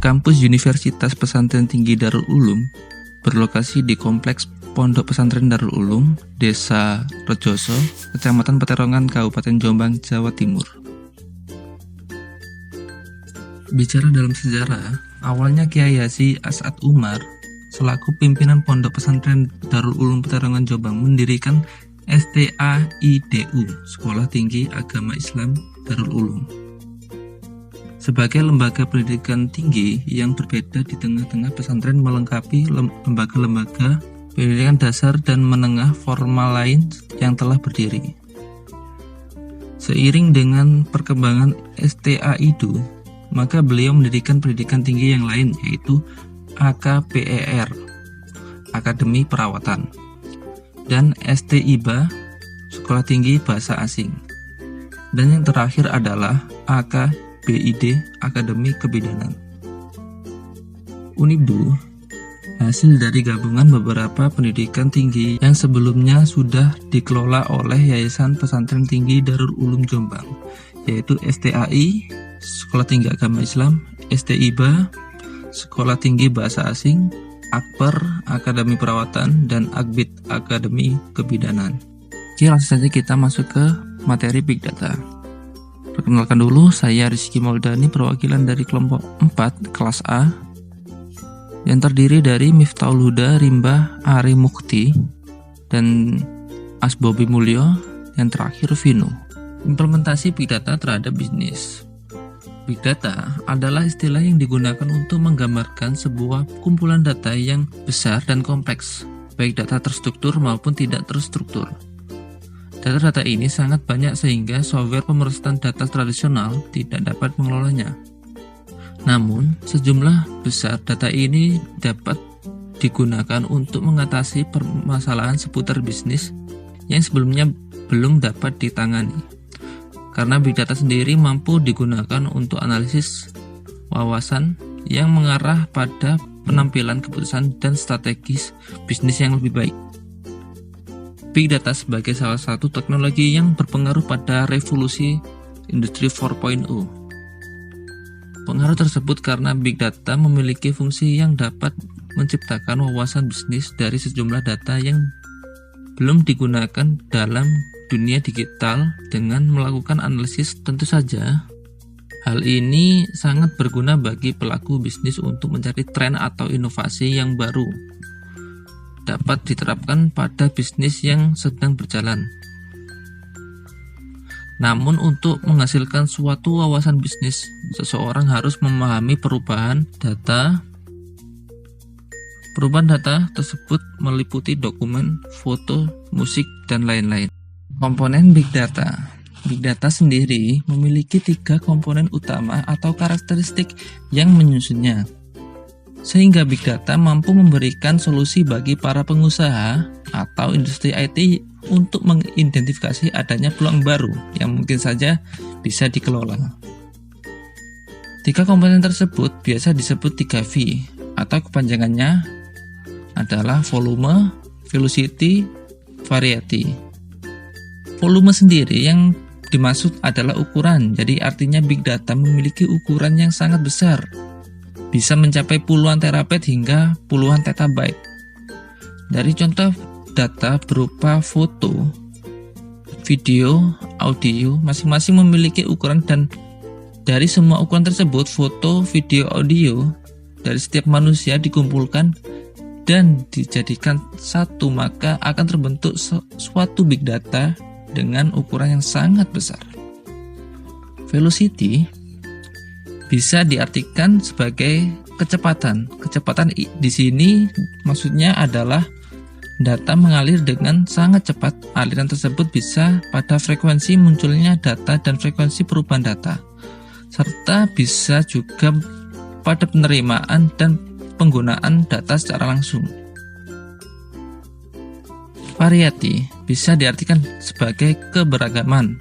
Kampus Universitas Pesantren Tinggi Darul Ulum berlokasi di Kompleks Pondok Pesantren Darul Ulum, Desa Rejoso, Kecamatan Peterongan, Kabupaten Jombang, Jawa Timur. Bicara dalam sejarah, awalnya Kiai Haji As'ad Umar selaku pimpinan Pondok Pesantren Darul Ulum Peterongan Jombang mendirikan STAIDU, Sekolah Tinggi Agama Islam Darul Ulum, sebagai lembaga pendidikan tinggi yang berbeda di tengah-tengah pesantren, melengkapi lembaga-lembaga pendidikan dasar dan menengah formal lain yang telah berdiri. Seiring dengan perkembangan STAIDU, maka beliau mendirikan pendidikan tinggi yang lain, yaitu AKPER, Akademi Perawatan, dan STIBA, Sekolah Tinggi Bahasa Asing. Dan yang terakhir adalah AKBID, Akademi Kebidanan. UNIBDU hasil dari gabungan beberapa pendidikan tinggi yang sebelumnya sudah dikelola oleh Yayasan Pesantren Tinggi Darul Ulum Jombang, yaitu STAI, Sekolah Tinggi Agama Islam, STIBA, Sekolah Tinggi Bahasa Asing, Akper, Akademi Perawatan, dan Akbid, Akademi Kebidanan. Oke, langsung saja kita masuk ke materi Big Data. Perkenalkan dulu, saya Rizky Maulidani, perwakilan dari kelompok 4 kelas A, yang terdiri dari Miftahul Huda, Rimba, Ari Mukti, dan Asbobi Mulyo, yang terakhir Vino. Implementasi Big Data terhadap bisnis. Big Data adalah istilah yang digunakan untuk menggambarkan sebuah kumpulan data yang besar dan kompleks, baik data terstruktur maupun tidak terstruktur. Data-data ini sangat banyak sehingga software pemerosesan data tradisional tidak dapat mengelolanya. Namun, sejumlah besar data ini dapat digunakan untuk mengatasi permasalahan seputar bisnis yang sebelumnya belum dapat ditangani. Karena Big Data sendiri mampu digunakan untuk analisis wawasan yang mengarah pada penampilan keputusan dan strategis bisnis yang lebih baik. Big Data sebagai salah satu teknologi yang berpengaruh pada revolusi Industri 4.0. Pengaruh tersebut karena Big Data memiliki fungsi yang dapat menciptakan wawasan bisnis dari sejumlah data yang belum digunakan dalam dunia digital dengan melakukan analisis. Tentu saja, hal ini sangat berguna bagi pelaku bisnis untuk mencari tren atau inovasi yang baru dapat diterapkan pada bisnis yang sedang berjalan. Namun untuk menghasilkan suatu wawasan bisnis, seseorang harus memahami perubahan data. Perubahan data tersebut meliputi dokumen, foto, musik, dan lain-lain. Komponen Big Data. Big Data sendiri memiliki 3 komponen utama atau karakteristik yang menyusunnya, sehingga Big Data mampu memberikan solusi bagi para pengusaha atau industri IT untuk mengidentifikasi adanya peluang baru yang mungkin saja bisa dikelola. 3 komponen tersebut biasa disebut 3V atau kepanjangannya adalah volume, velocity, variety. Volume sendiri yang dimaksud adalah ukuran, jadi artinya Big Data memiliki ukuran yang sangat besar, bisa mencapai puluhan terabyte hingga puluhan petabyte. Dari contoh data berupa foto, video, audio, masing-masing memiliki ukuran, dan dari semua ukuran tersebut, foto, video, audio dari setiap manusia dikumpulkan dan dijadikan satu, maka akan terbentuk suatu Big Data dengan ukuran yang sangat besar. Velocity bisa diartikan sebagai kecepatan. Kecepatan di sini maksudnya adalah data mengalir dengan sangat cepat. Aliran tersebut bisa pada frekuensi munculnya data dan frekuensi perubahan data, serta bisa juga pada penerimaan dan penggunaan data secara langsung. Variety bisa diartikan sebagai keberagaman,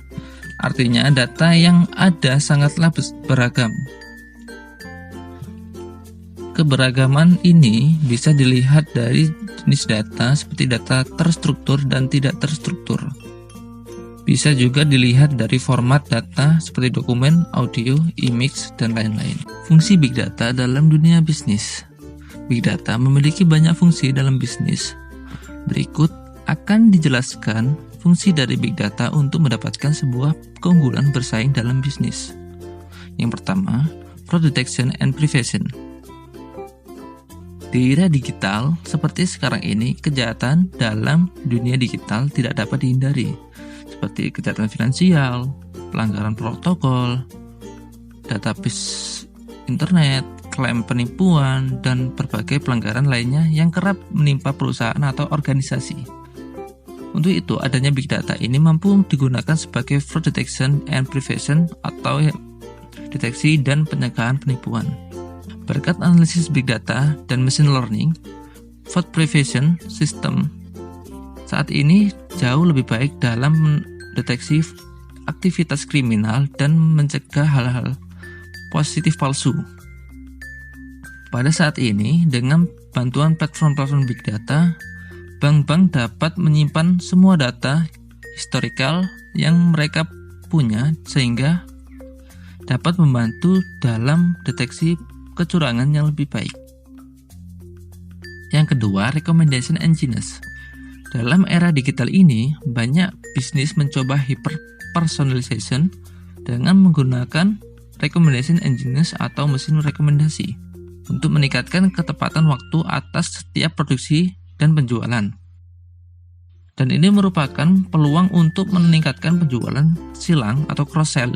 artinya data yang ada sangatlah beragam. Keberagaman ini bisa dilihat dari jenis data seperti data terstruktur dan tidak terstruktur. Bisa juga dilihat dari format data seperti dokumen, audio, image, dan lain-lain. Fungsi Big Data dalam dunia bisnis. Big Data memiliki banyak fungsi dalam bisnis. Berikut akan dijelaskan fungsi dari Big Data untuk mendapatkan sebuah keunggulan bersaing dalam bisnis. Yang pertama, fraud detection and prevention. Di era digital seperti sekarang ini, kejahatan dalam dunia digital tidak dapat dihindari, seperti kejahatan finansial, pelanggaran protokol, database internet, klaim penipuan, dan berbagai pelanggaran lainnya yang kerap menimpa perusahaan atau organisasi. Untuk itu, adanya Big Data ini mampu digunakan sebagai fraud detection and prevention atau deteksi dan pencegahan penipuan. Berkat analisis Big Data dan Machine Learning, fraud prevention system saat ini jauh lebih baik dalam mendeteksi aktivitas kriminal dan mencegah hal-hal positif palsu. Pada saat ini, dengan bantuan platform-platform Big Data, bank-bank dapat menyimpan semua data historical yang mereka punya sehingga dapat membantu dalam deteksi kecurangan yang lebih baik. Yang kedua, recommendation engines. Dalam era digital ini, banyak bisnis mencoba hyper-personalization dengan menggunakan recommendation engines atau mesin rekomendasi untuk meningkatkan ketepatan waktu atas setiap produksi dan penjualan. Dan ini merupakan peluang untuk meningkatkan penjualan silang atau cross-sell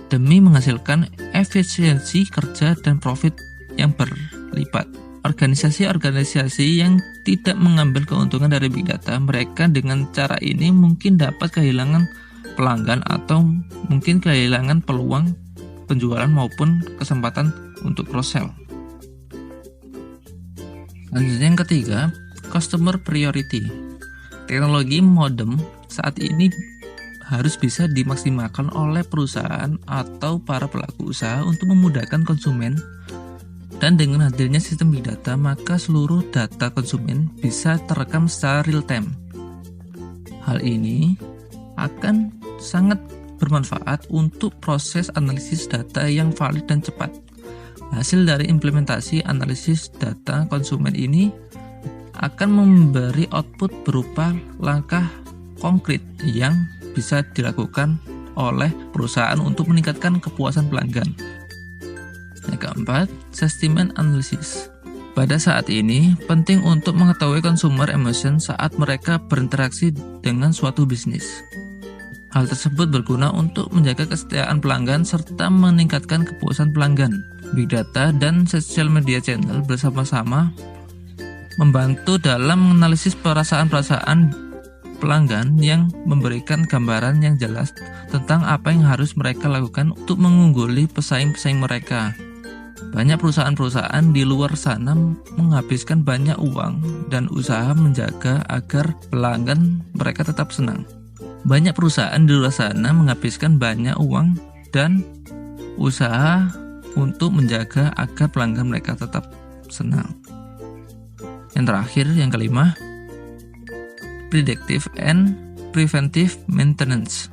demi menghasilkan efisiensi kerja dan profit yang berlipat. Organisasi-organisasi yang tidak mengambil keuntungan dari Big Data, mereka dengan cara ini mungkin dapat kehilangan pelanggan atau mungkin kehilangan peluang penjualan maupun kesempatan untuk cross-sell. Lanjut yang ketiga, customer priority. Teknologi modem saat ini harus bisa dimaksimalkan oleh perusahaan atau para pelaku usaha untuk memudahkan konsumen, dan dengan hadirnya sistem Big Data, maka seluruh data konsumen bisa terekam secara real time. Hal ini akan sangat bermanfaat untuk proses analisis data yang valid dan cepat. Hasil dari implementasi analisis data konsumen ini akan memberi output berupa langkah konkret yang bisa dilakukan oleh perusahaan untuk meningkatkan kepuasan pelanggan. Yang keempat, sentiment analysis. Pada saat ini, penting untuk mengetahui consumer emotion saat mereka berinteraksi dengan suatu bisnis. Hal tersebut berguna untuk menjaga kesetiaan pelanggan serta meningkatkan kepuasan pelanggan. Big Data dan social media channel bersama-sama membantu dalam menganalisis perasaan-perasaan pelanggan yang memberikan gambaran yang jelas tentang apa yang harus mereka lakukan untuk mengungguli pesaing-pesaing mereka. Banyak perusahaan-perusahaan di luar sana menghabiskan banyak uang dan usaha menjaga agar pelanggan mereka tetap senang. Banyak perusahaan di luar sana menghabiskan banyak uang dan usaha untuk menjaga agar pelanggan mereka tetap senang. Yang terakhir, yang kelima, predictive and preventive maintenance.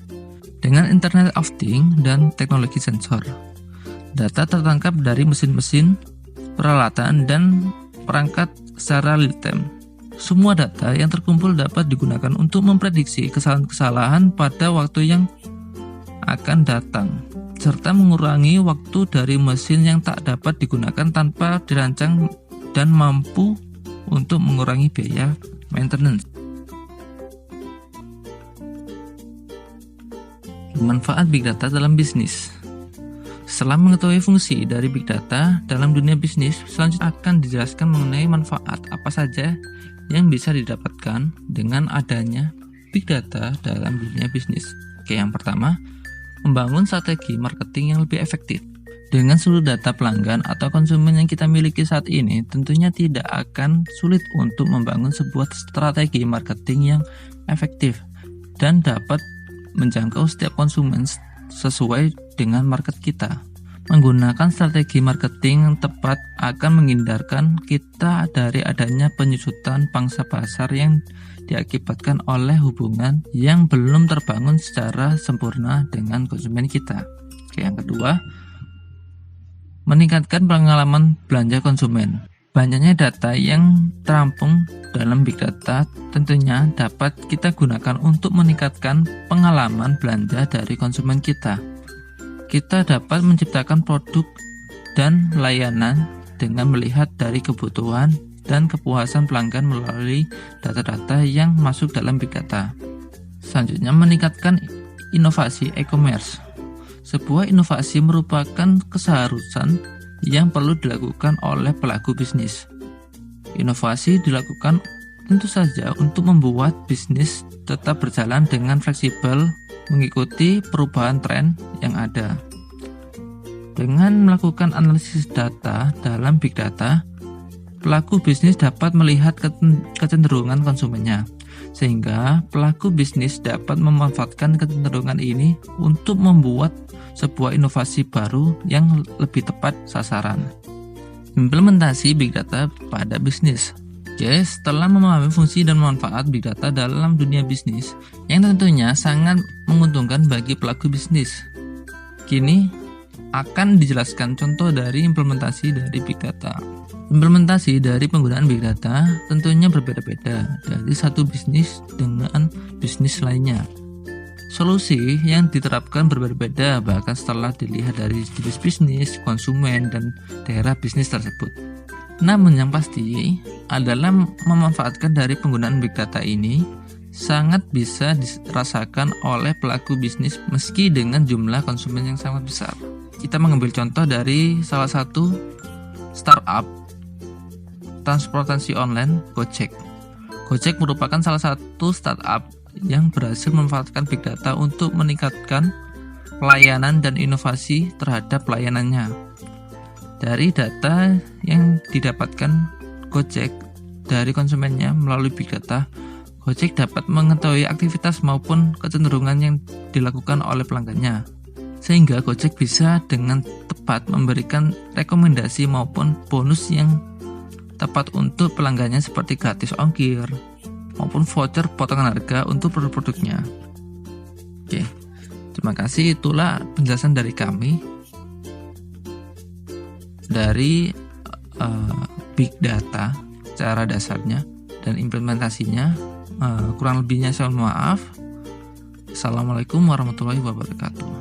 Dengan Internet of Things dan teknologi sensor, data tertangkap dari mesin-mesin, peralatan, dan perangkat secara real time. Semua data yang terkumpul dapat digunakan untuk memprediksi kesalahan-kesalahan pada waktu yang akan datang, serta mengurangi waktu dari mesin yang tak dapat digunakan tanpa dirancang dan mampu untuk mengurangi biaya maintenance. Manfaat Big Data dalam bisnis. Setelah mengetahui fungsi dari Big Data dalam dunia bisnis, selanjutnya akan dijelaskan mengenai manfaat apa saja yang bisa didapatkan dengan adanya Big Data dalam dunia bisnis. Oke, yang pertama, membangun strategi marketing yang lebih efektif. Dengan seluruh data pelanggan atau konsumen yang kita miliki saat ini, tentunya tidak akan sulit untuk membangun sebuah strategi marketing yang efektif dan dapat menjangkau setiap konsumen sesuai dengan market kita. Menggunakan strategi marketing yang tepat akan menghindarkan kita dari adanya penyusutan pangsa pasar yang diakibatkan oleh hubungan yang belum terbangun secara sempurna dengan konsumen kita. Oke, yang kedua, meningkatkan pengalaman belanja konsumen. Banyaknya data yang terampung dalam Big Data tentunya dapat kita gunakan untuk meningkatkan pengalaman belanja dari konsumen kita. Kita dapat menciptakan produk dan layanan dengan melihat dari kebutuhan dan kepuasan pelanggan melalui data-data yang masuk dalam Big Data. Selanjutnya, meningkatkan inovasi e-commerce. Sebuah inovasi merupakan keseharusan yang perlu dilakukan oleh pelaku bisnis. Inovasi dilakukan tentu saja untuk membuat bisnis tetap berjalan dengan fleksibel mengikuti perubahan tren yang ada. Dengan melakukan analisis data dalam Big Data, pelaku bisnis dapat melihat kecenderungan konsumennya, sehingga pelaku bisnis dapat memanfaatkan kecenderungan ini untuk membuat sebuah inovasi baru yang lebih tepat sasaran. Implementasi Big Data pada bisnis. Oke, setelah memahami fungsi dan manfaat Big Data dalam dunia bisnis yang tentunya sangat menguntungkan bagi pelaku bisnis, kini akan dijelaskan contoh dari implementasi dari Big Data. Implementasi dari penggunaan Big Data tentunya berbeda-beda dari satu bisnis dengan bisnis lainnya. Solusi yang diterapkan berbeda-beda bahkan setelah dilihat dari jenis bisnis, konsumen, dan daerah bisnis tersebut. Namun yang pasti adalah memanfaatkan dari penggunaan Big Data ini sangat bisa dirasakan oleh pelaku bisnis meski dengan jumlah konsumen yang sangat besar. Kita mengambil contoh dari salah satu startup transportasi online, Gojek. Gojek merupakan salah satu startup yang berhasil memanfaatkan Big Data untuk meningkatkan pelayanan dan inovasi terhadap pelayanannya. Dari data yang didapatkan Gojek dari konsumennya melalui Big Data, Gojek dapat mengetahui aktivitas maupun kecenderungan yang dilakukan oleh pelanggannya, sehingga Gojek bisa dengan tepat memberikan rekomendasi maupun bonus yang tepat untuk pelanggannya seperti gratis ongkir maupun voucher potongan harga untuk produk-produknya. Oke, terima kasih. Itulah penjelasan dari kami dari Big Data, cara dasarnya dan implementasinya. Kurang lebihnya saya mohon maaf. Assalamualaikum warahmatullahi wabarakatuh.